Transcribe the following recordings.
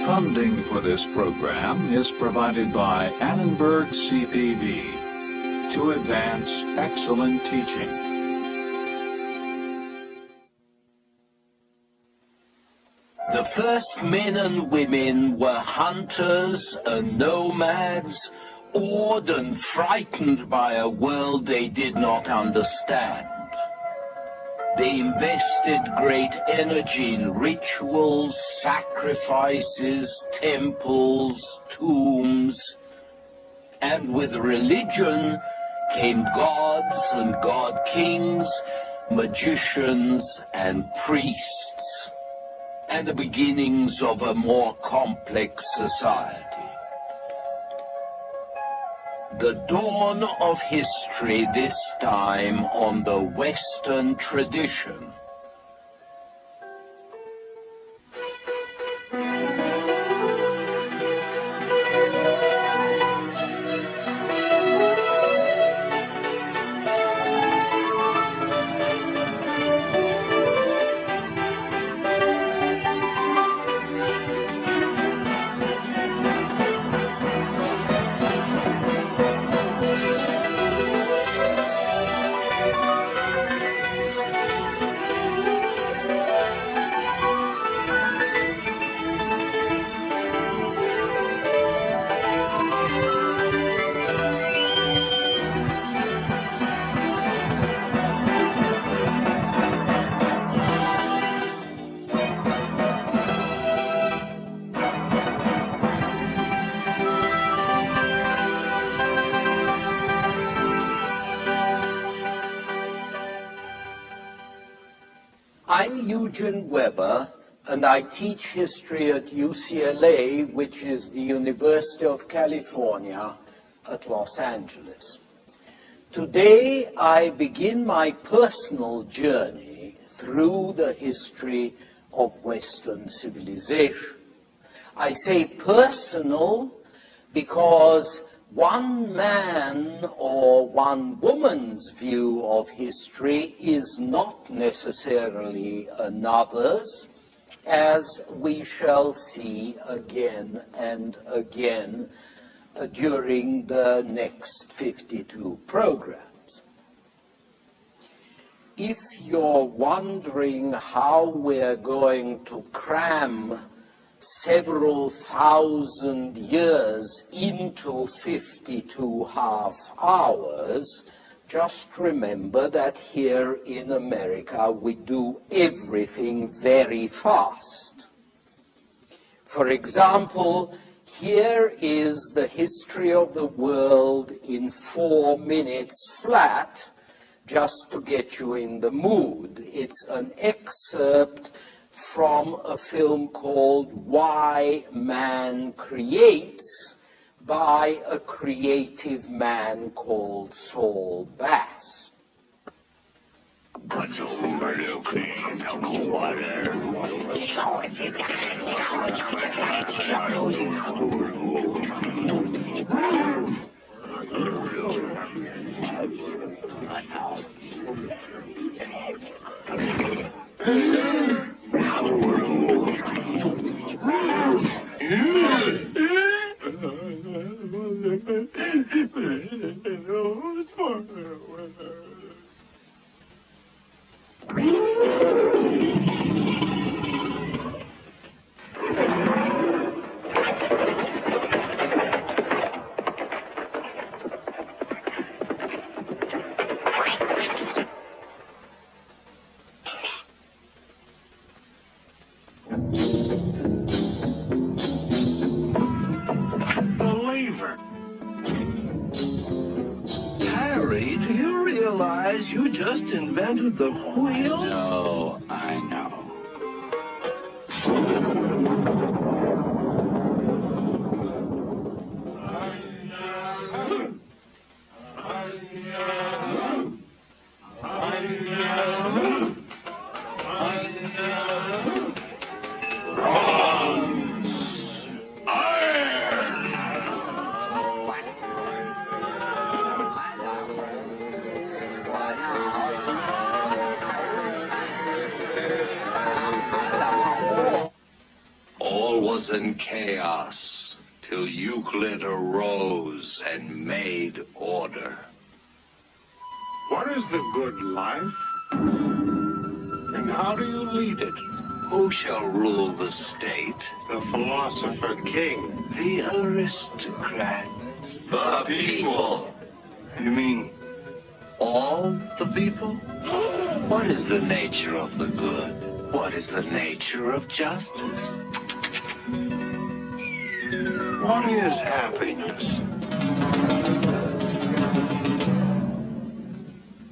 Funding for this program is provided by Annenberg CPB to advance excellent teaching. The first men and women were hunters and nomads, awed and frightened by a world they did not understand. They invested great energy in rituals, sacrifices, temples, tombs, and with religion came gods and god-kings, magicians and priests, and the beginnings of a more complex society. The dawn of history, this time on the Western tradition. I'm Eugen Weber, and I teach history at UCLA, which is the University of California at Los Angeles. Today, I begin my personal journey through the history of Western civilization. I say personal because one man or one woman's view of history is not necessarily another's, as we shall see again and again during the next 52 programs. If you're wondering how we're going to cram several thousand years into 52 half hours, just remember that here in America we do everything very fast. For example, here is the history of the world in 4 minutes flat, just to get you in the mood. It's an excerpt from a film called Why Man Creates by a creative man called Saul Bass. Harry, do you realize you just invented the wheel? No, I know. was in chaos till Euclid arose and made order. What is the good life? And how do you lead it? Who shall rule the state? The philosopher king. The aristocrat. The people. You mean All the people? What is the nature of the good? What is the nature of justice? what is happiness?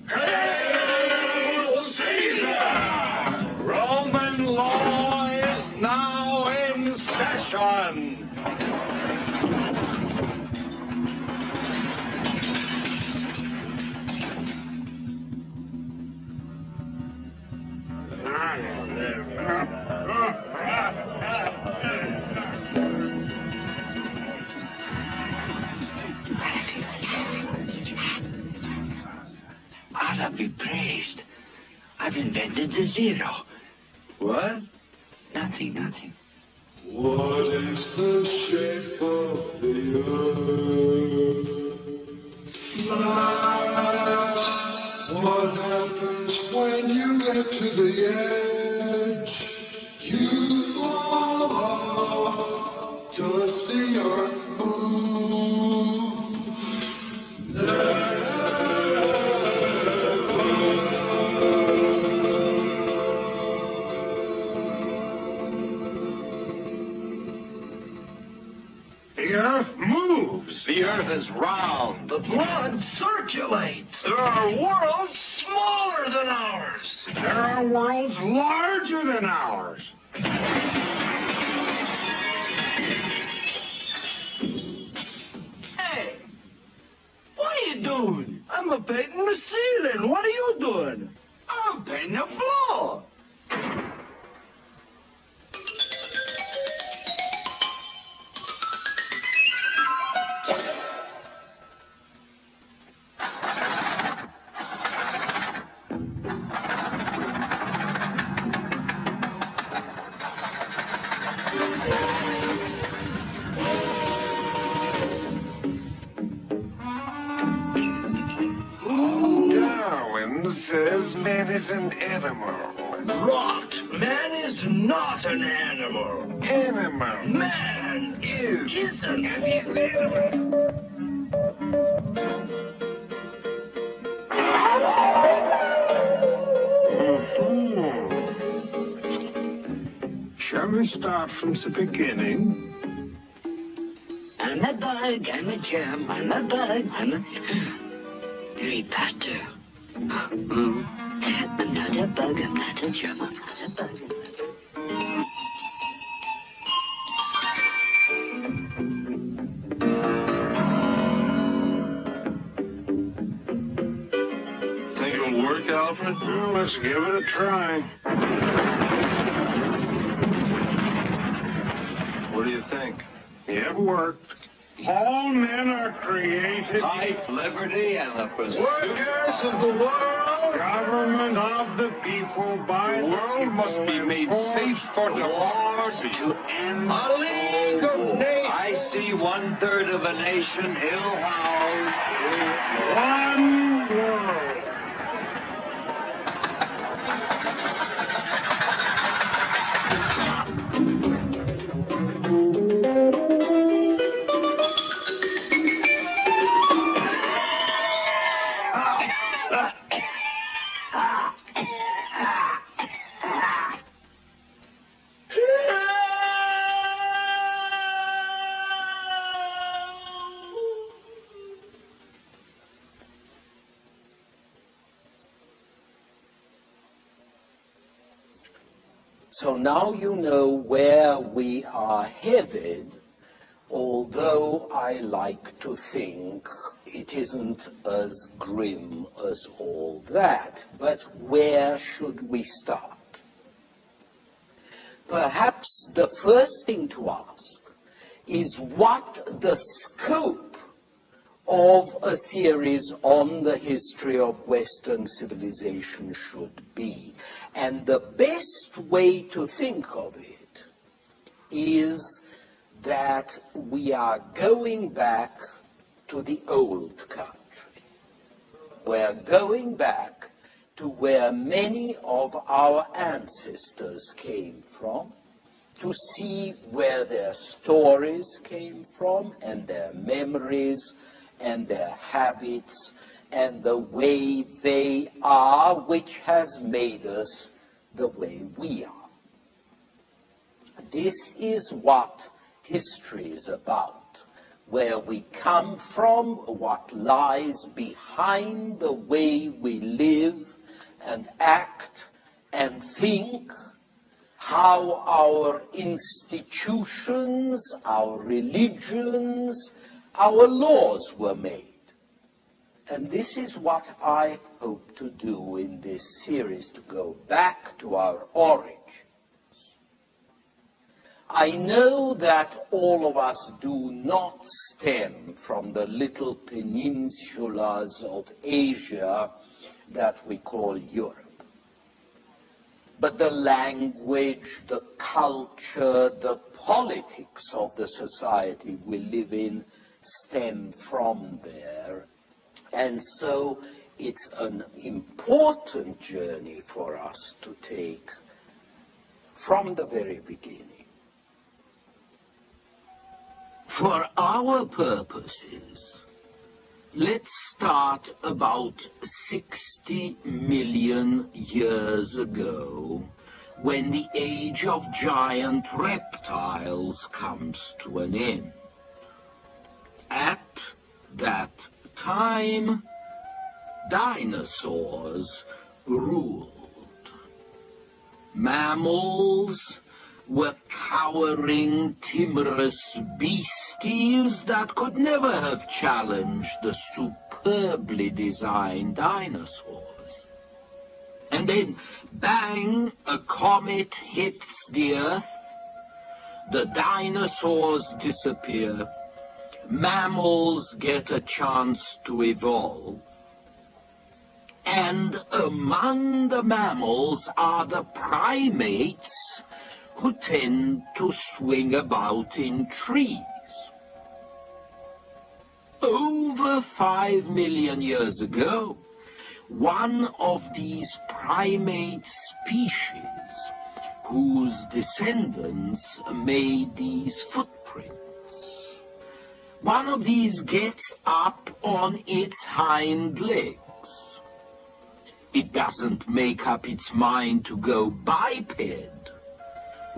Hail Caesar! Roman law is now in session. Allah be praised. I've invented the zero. What? Nothing, nothing. What is the shape of the earth? Flat. What happens when you get to the edge? You fall off. Does the earth move? The earth moves. The earth is round. The blood circulates. There are worlds smaller than ours. There are worlds larger than ours. Hey, what are you doing? I'm painting the ceiling. What are you doing? I'm painting the floor. Darwin says man is an animal. Rot. Man is not an animal. Animal. Man isn't an animal. Shall we start from the beginning? I'm a bug, I'm a germ, I'm a bug, I'm a... Harry Potter. I'm not a bug, I'm not a germ, I'm not a bug. Think it'll work, Alfred? Well, let's give it a try. What do you think? It worked. All men are created Life, liberty, and the pursuit. Workers of the world. government of the people by The world must be made safe for democracy. To end A league of nations. I see 1/3 of a nation ill-housed. one world. So now you know where we are headed, although I like to think it isn't as grim as all that. But where should we start? Perhaps the first thing to ask is what the scope of a series on the history of Western civilization should be. And the best way to think of it is that we are going back to the old country. We're going back to where many of our ancestors came from, to see where their stories came from, and their memories, and their habits, and the way they are, which has made us the way we are. This is what history is about, where we come from, what lies behind the way we live and act and think, how our institutions, our religions, our laws were made. And this is what I hope to do in this series, to go back to our origins. I know that all of us do not stem from the little peninsulas of Asia that we call Europe. But the language, the culture, the politics of the society we live in stem from there. And so it's an important journey for us to take from the very beginning. For our purposes, let's start about 60 million years ago, when the age of giant reptiles comes to an end. At that time, dinosaurs ruled. Mammals were cowering, timorous beasties that could never have challenged the superbly designed dinosaurs. And then, bang, a comet hits the Earth, the dinosaurs disappear, mammals get a chance to evolve, and among the mammals are the primates who tend to swing about in trees. Over 5 million years ago, one of these primate species, whose descendants made these footprints, one of these gets up on its hind legs. It doesn't make up its mind to go biped,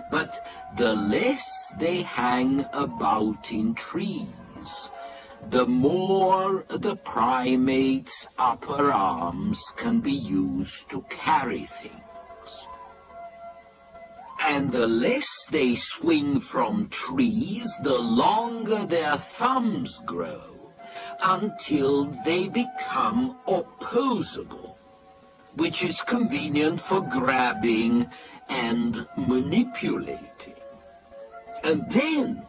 but the less they hang about in trees, the more the primate's upper arms can be used to carry things. And the less they swing from trees, the longer their thumbs grow, until they become opposable, which is convenient for grabbing and manipulating. And then,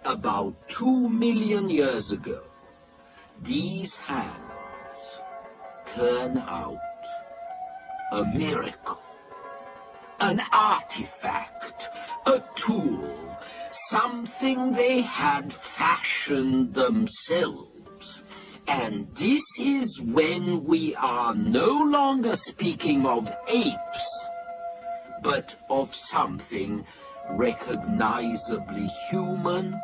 about 2 million years ago, these hands turn out a miracle, an artifact, a tool, something they had fashioned themselves. And this is when we are no longer speaking of apes, but of something recognizably human,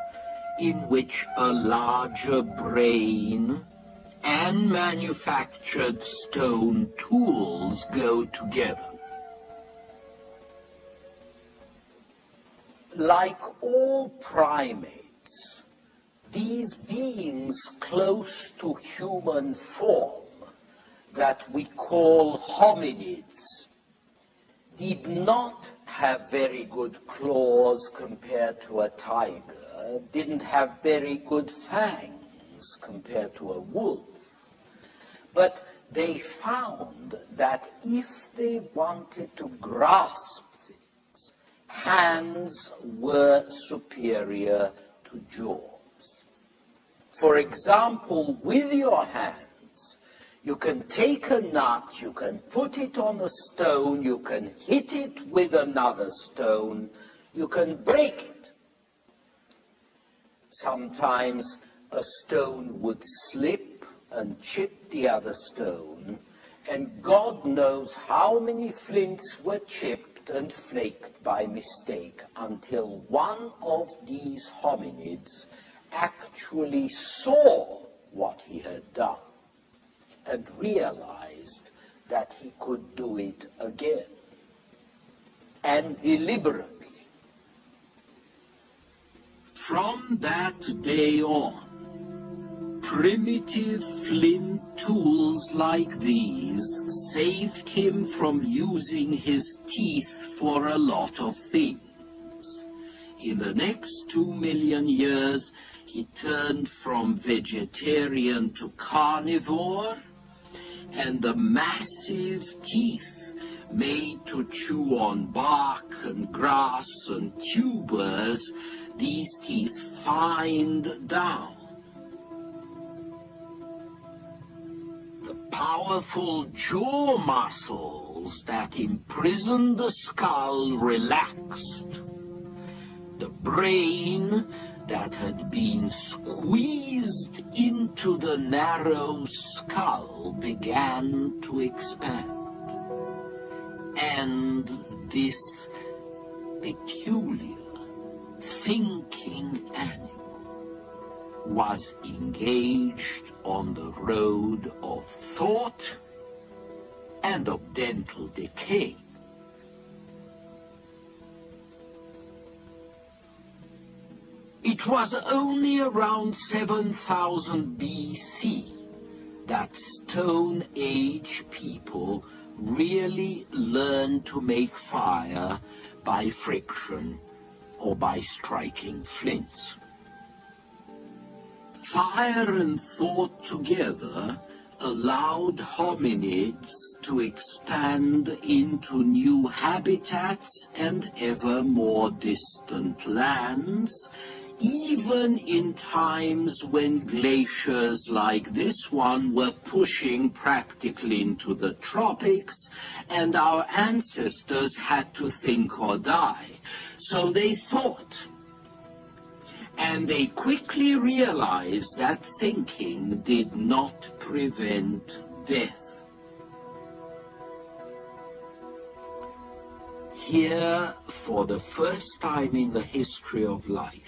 in which a larger brain and manufactured stone tools go together. Like all primates, these beings close to human form that we call hominids did not have very good claws compared to a tiger, didn't have very good fangs compared to a wolf. But they found that if they wanted to grasp things, hands were superior to jaws. For example, with your hands, you can take a nut, you can put it on a stone, you can hit it with another stone, you can break it. Sometimes a stone would slip and chip the other stone, and God knows how many flints were chipped and flaked by mistake until one of these hominids actually saw what he had done and realized that he could do it again, and deliberately. From that day on, primitive flint tools like these saved him from using his teeth for a lot of things. In the next 2 million years, he turned from vegetarian to carnivore, and the massive teeth made to chew on bark and grass and tubers, these teeth fined down. The powerful jaw muscles that imprisoned the skull relaxed. The brain that had been squeezed into the narrow skull began to expand. And this peculiar thinking animal was engaged on the road of thought and of dental decay. It was only around 7000 BC that Stone Age people really learned to make fire by friction or by striking flints. Fire and thought together allowed hominids to expand into new habitats and ever more distant lands, even in times when glaciers like this one were pushing practically into the tropics, and our ancestors had to think or die. So they thought. And they quickly realized that thinking did not prevent death. Here, for the first time in the history of life,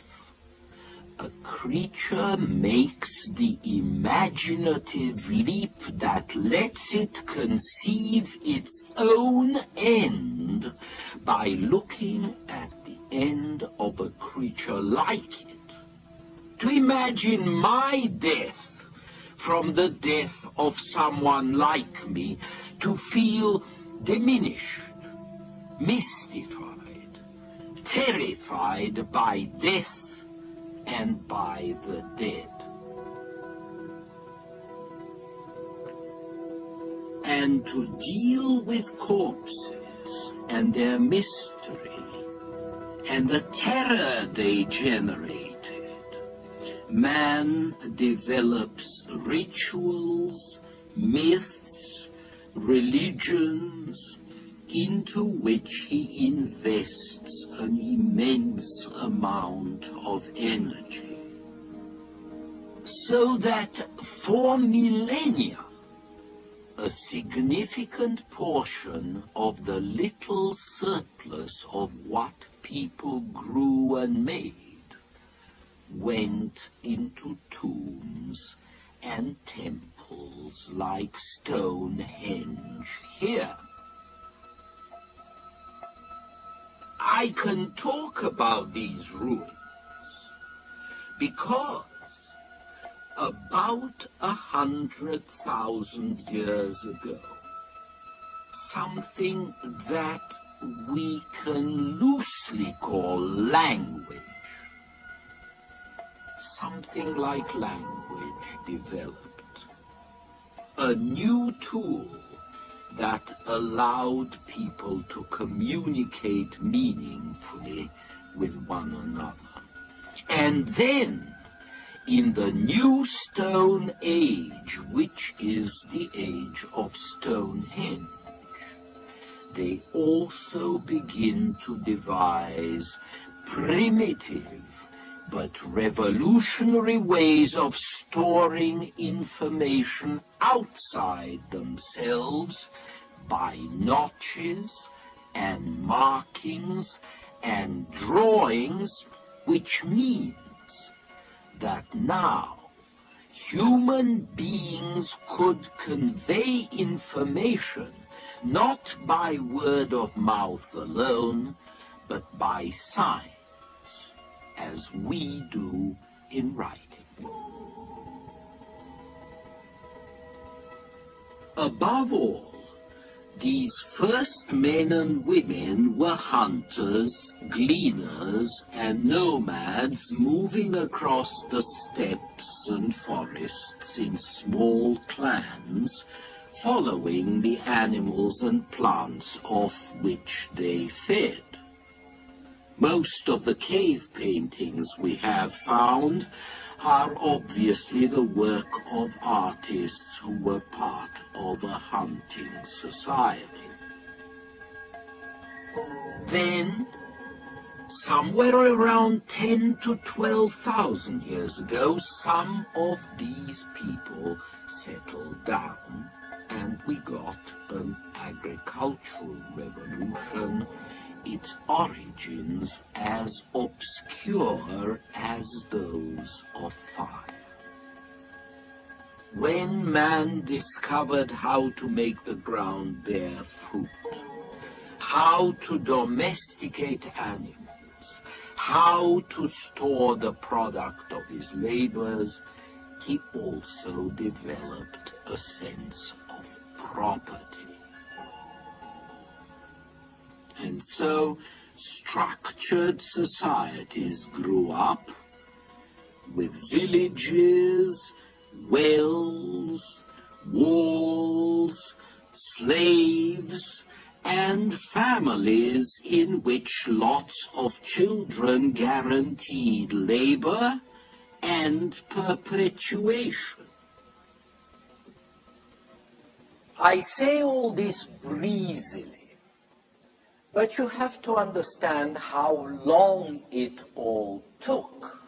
a creature makes the imaginative leap that lets it conceive its own end by looking at the end of a creature like it. To imagine my death from the death of someone like me, to feel diminished, mystified, terrified by death and by the dead. And to deal with corpses and their mystery and the terror they generated, man develops rituals, myths, religions, into which he invests an immense amount of energy. So that for millennia, a significant portion of the little surplus of what people grew and made went into tombs and temples like Stonehenge here. I can talk about these ruins because about 100,000 years ago, something that we can loosely call language, something like language developed. A new tool that allowed people to communicate meaningfully with one another. And then, in the new Stone Age, which is the age of Stonehenge, they also begin to devise primitive, but revolutionary ways of storing information outside themselves by notches and markings and drawings, which means that now human beings could convey information not by word of mouth alone, but by signs, as we do in writing. Above all, these first men and women were hunters, gleaners, and nomads moving across the steppes and forests in small clans, following the animals and plants off which they fed. Most of the cave paintings we have found are obviously the work of artists who were part of a hunting society. Then, somewhere around 10 to 12,000 years ago, some of these people settled down, and we got an agricultural revolution, its origins as obscure as those of fire. When man discovered how to make the ground bear fruit, how to domesticate animals, how to store the product of his labors, he also developed a sense of property. And so structured societies grew up with villages, wells, walls, slaves, and families in which lots of children guaranteed labor and perpetuation. I say all this breezily, but you have to understand how long it all took.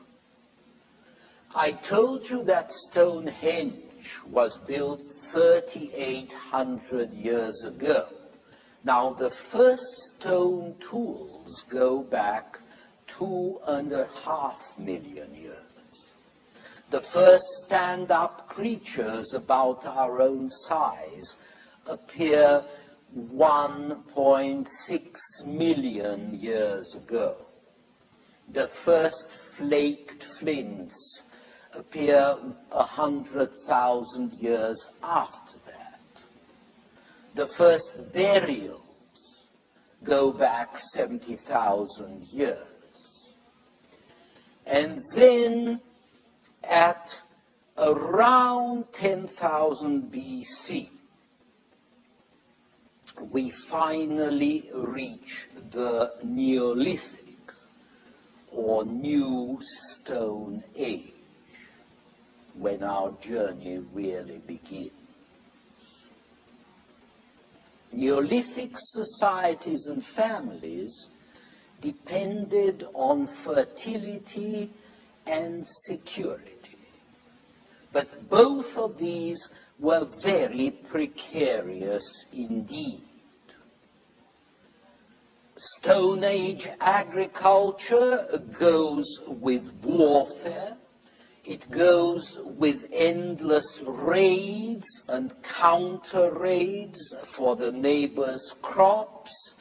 I told you that Stonehenge was built 3,800 years ago. Now, the first stone tools go back 2.5 million years. The first stand-up creatures about our own size appear 1.6 million years ago. The first flaked flints appear 100,000 years after that. The first burials go back 70,000 years. And then at around 10,000 BC, we finally reach the Neolithic or New Stone Age, when our journey really begins. Neolithic societies and families depended on fertility and security, but both of these were very precarious indeed. Stone Age agriculture goes with warfare. It goes with endless raids and counter-raids for the neighbor's crops,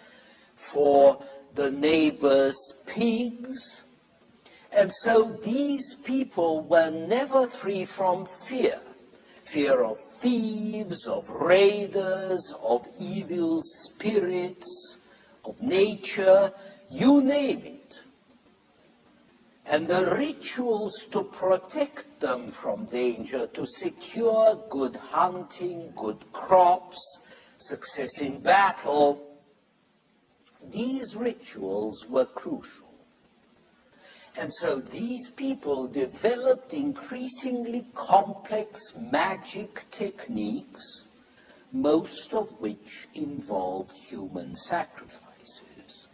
for the neighbor's pigs. And so these people were never free from fear. Fear of thieves, of raiders, of evil spirits, of nature, you name it. And the rituals to protect them from danger, to secure good hunting, good crops, success in battle, these rituals were crucial. And so these people developed increasingly complex magic techniques, most of which involved human sacrifices.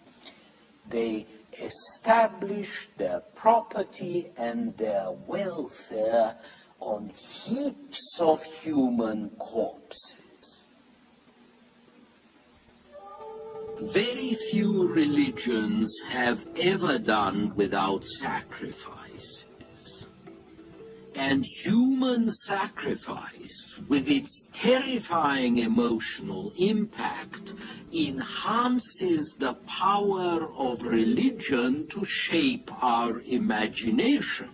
They established their property and their welfare on heaps of human corpses. Very few religions have ever done without sacrifices. And human sacrifice, with its terrifying emotional impact, enhances the power of religion to shape our imagination.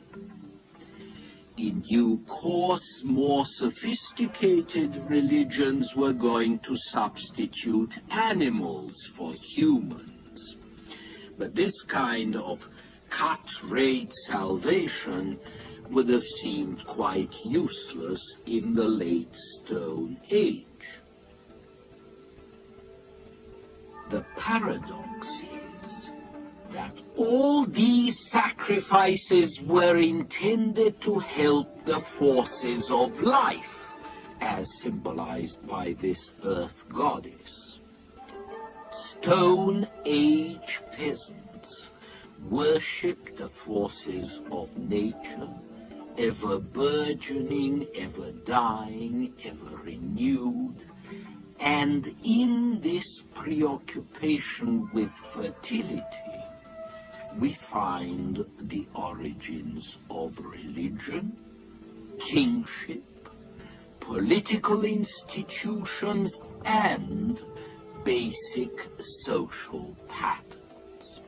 In due course, more sophisticated religions were going to substitute animals for humans. But this kind of cut-rate salvation would have seemed quite useless in the late Stone Age. The paradox is that all these sacrifices were intended to help the forces of life, as symbolized by this earth goddess. Stone Age peasants worshipped the forces of nature, ever burgeoning, ever dying, ever renewed, and in this preoccupation with fertility, we find the origins of religion, kingship, political institutions, and basic social patterns.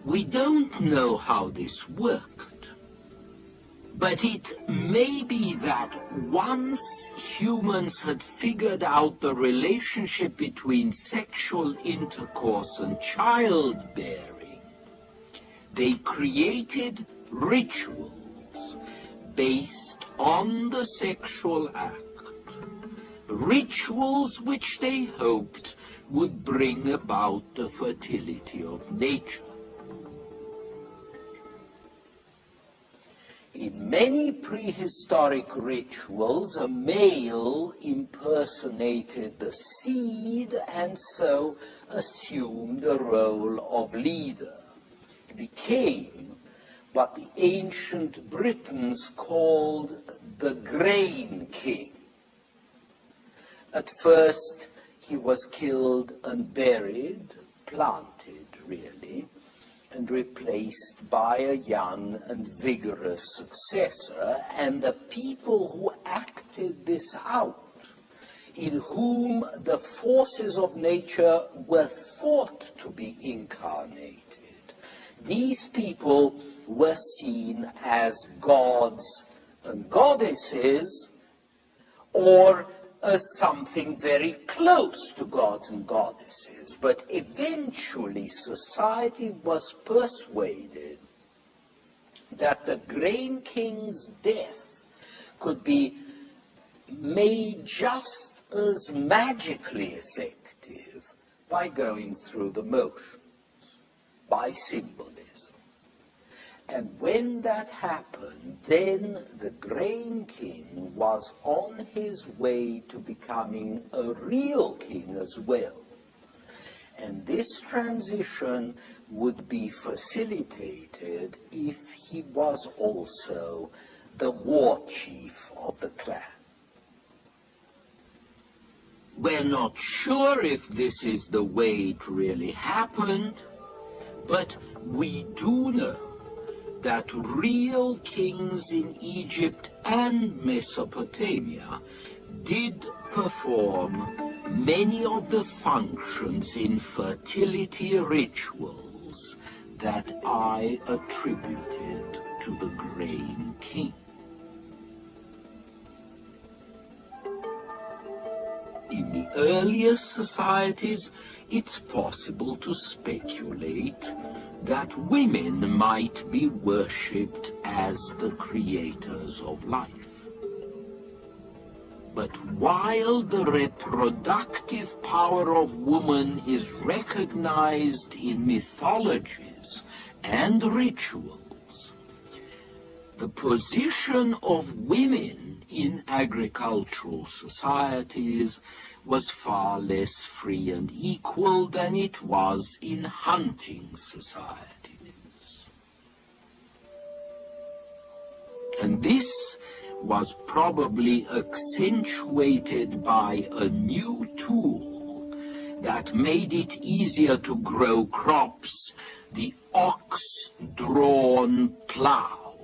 We don't know how this worked, but it may be that once humans had figured out the relationship between sexual intercourse and childbearing, they created rituals based on the sexual act, rituals which they hoped would bring about the fertility of nature. In many prehistoric rituals, a male impersonated the seed and so assumed the role of leader. He became what the ancient Britons called the grain king. At first, he was killed and buried, planted really, and replaced by a young and vigorous successor, and the people who acted this out, in whom the forces of nature were thought to be incarnated, these people were seen as gods and goddesses, or as something very close to gods and goddesses. But eventually society was persuaded that the grain king's death could be made just as magically effective by going through the motions, by symbolism. And when that happened, then the grain king was on his way to becoming a real king as well. And this transition would be facilitated if he was also the war chief of the clan. We're not sure if this is the way it really happened, but we do know that real kings in Egypt and Mesopotamia did perform many of the functions in fertility rituals that I attributed to the grain king. In the earliest societies, it's possible to speculate that women might be worshipped as the creators of life. But while the reproductive power of woman is recognized in mythologies and rituals, the position of women in agricultural societies was far less free and equal than it was in hunting societies. And this was probably accentuated by a new tool that made it easier to grow crops, the ox-drawn plough.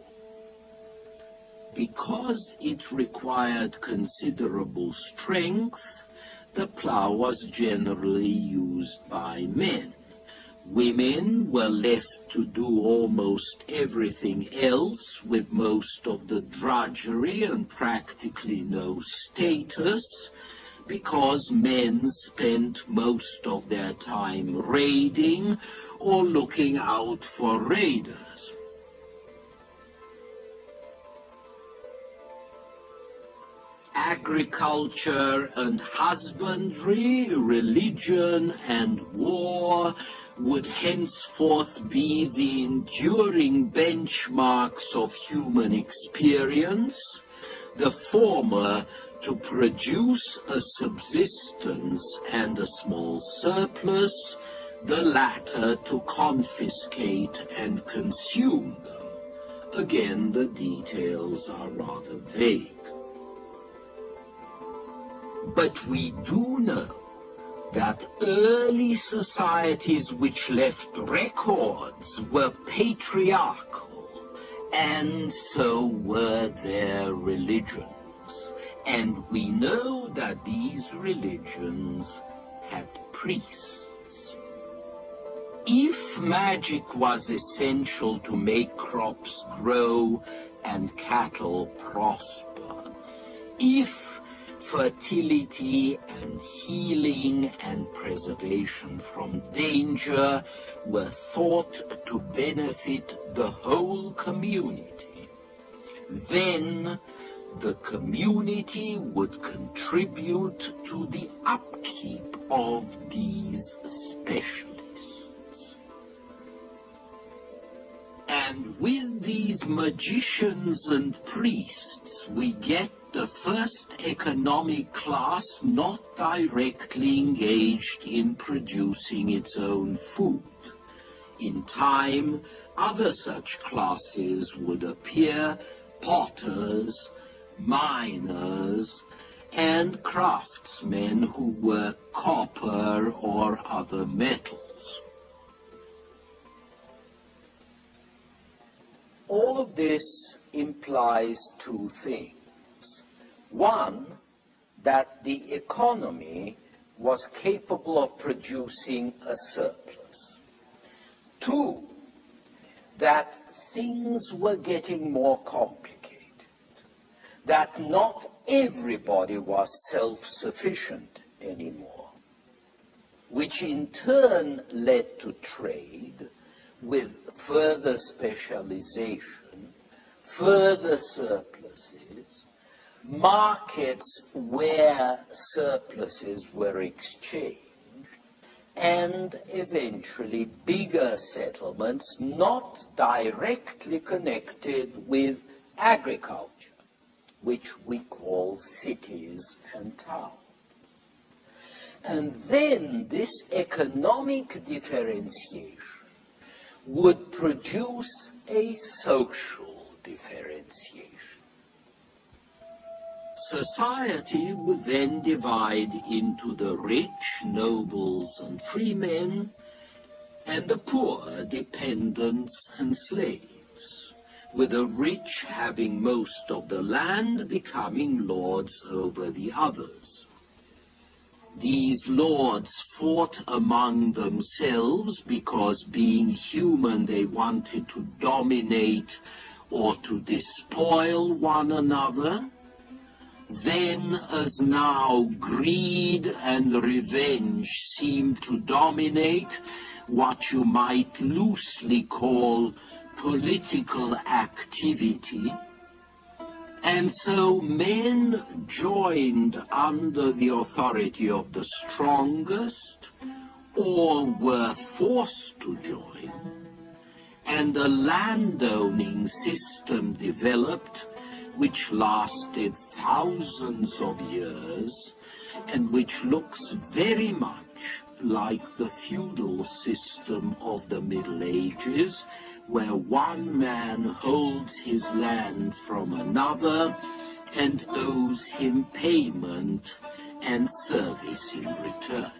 Because it required considerable strength, the plough was generally used by men. Women were left to do almost everything else, with most of the drudgery and practically no status, because men spent most of their time raiding or looking out for raiders. Agriculture and husbandry, religion and war would henceforth be the enduring benchmarks of human experience, the former to produce a subsistence and a small surplus, the latter to confiscate and consume them. Again, the details are rather vague. But we do know that early societies which left records were patriarchal, and so were their religions. And we know that these religions had priests. If magic was essential to make crops grow and cattle prosper, if fertility and healing and preservation from danger were thought to benefit the whole community, then the community would contribute to the upkeep of these specialists. And with these magicians and priests, we get the first economic class not directly engaged in producing its own food. In time, other such classes would appear: potters, miners, and craftsmen who work copper or other metals. All of this implies two things. One, that the economy was capable of producing a surplus. Two, that things were getting more complicated, that not everybody was self-sufficient anymore, which in turn led to trade with further specialization, further surpluses, markets where surpluses were exchanged, and eventually bigger settlements not directly connected with agriculture, which we call cities and towns. And then this economic differentiation would produce a social differentiation. Society would then divide into the rich, nobles and freemen, and the poor, dependents and slaves, with the rich having most of the land, becoming lords over the others. These lords fought among themselves because, being human, they wanted to dominate or to despoil one another. Then, as now, greed and revenge seem to dominate what you might loosely call political activity. And so men joined under the authority of the strongest, or were forced to join, and a landowning system developed which lasted thousands of years, and which looks very much like the feudal system of the Middle Ages, where one man holds his land from another and owes him payment and service in return.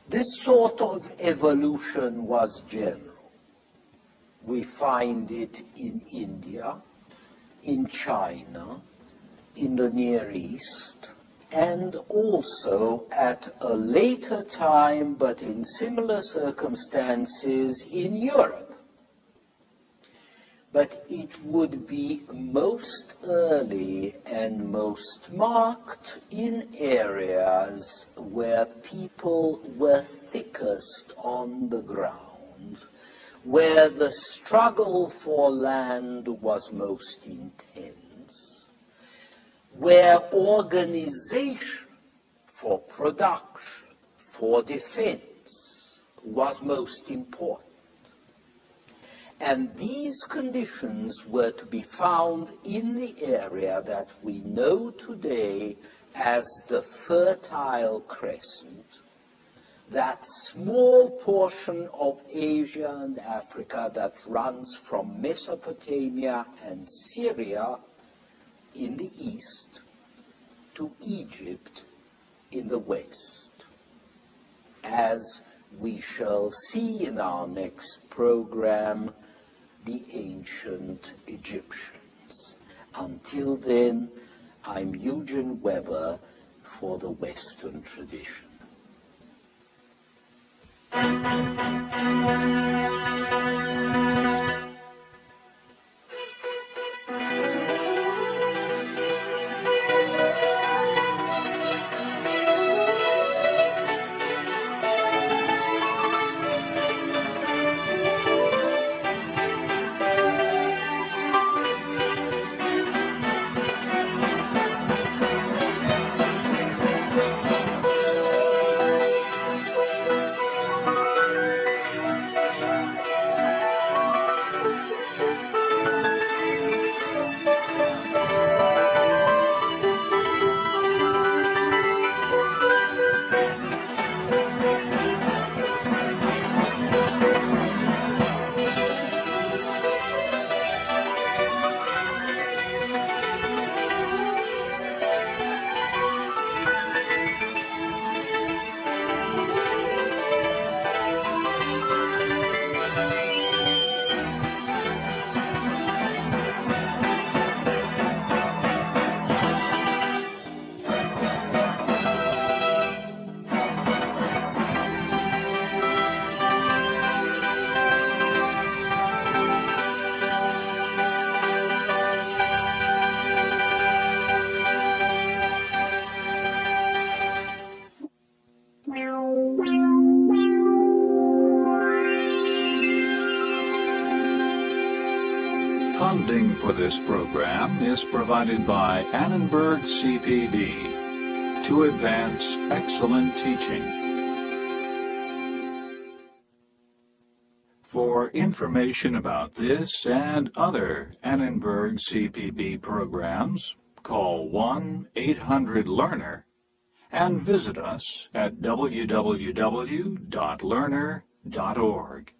This sort of evolution was general. We find it in India, in China, in the Near East, and also at a later time, but in similar circumstances, in Europe. But it would be most early and most marked in areas where people were thickest on the ground, where the struggle for land was most intense, where organization for production, for defense, was most important. And these conditions were to be found in the area that we know today as the Fertile Crescent, that small portion of Asia and Africa that runs from Mesopotamia and Syria in the east to Egypt in the west. As we shall see in our next program, the ancient Egyptians. Until then, I'm Eugen Weber for the Western tradition. Funding for this program is provided by Annenberg CPB to advance excellent teaching. For information about this and other Annenberg CPB programs, call 1-800-LEARNER and visit us at www.learner.org.